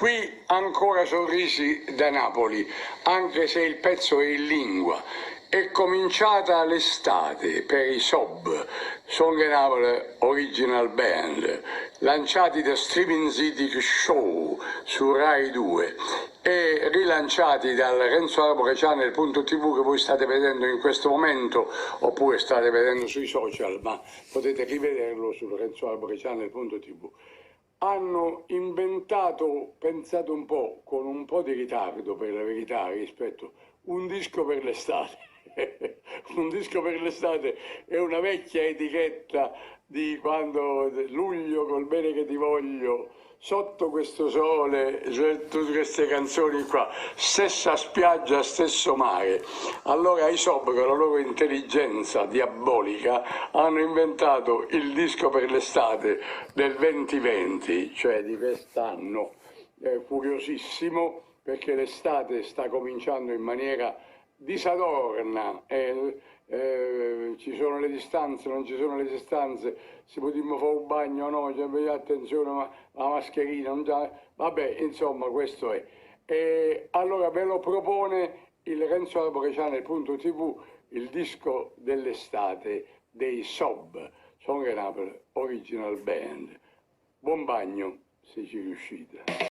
Qui ancora sorrisi da Napoli, anche se il pezzo è in lingua. È cominciata l'estate per i SOB, Song and Napoli Original Band, lanciati da Streaming City Show su Rai 2 e rilanciati dal Renzo Arbore Channel.tv che voi state vedendo in questo momento oppure state vedendo sui social, ma potete rivederlo sul Renzo Arbore Channel.tv. Hanno inventato, pensate un po', con un po' di ritardo per la verità rispetto, un disco per l'estate. Un disco per l'estate è una vecchia etichetta di quando luglio col bene che ti voglio, sotto questo sole, cioè, tutte queste canzoni qua, stessa spiaggia, stesso mare. Allora i SOB con la loro intelligenza diabolica hanno inventato il disco per l'estate del 2020, cioè di quest'anno, curiosissimo perché l'estate sta cominciando in maniera disadorna, ci sono le distanze, non ci sono le distanze, si potremmo fare un bagno o no, cioè, attenzione, ma la mascherina, non già, vabbè, insomma questo è. Allora ve lo propone il Renzo Arbore Channel.tv, il disco dell'estate dei SOB, Song and Napoli Original Band. Buon bagno se ci riuscite.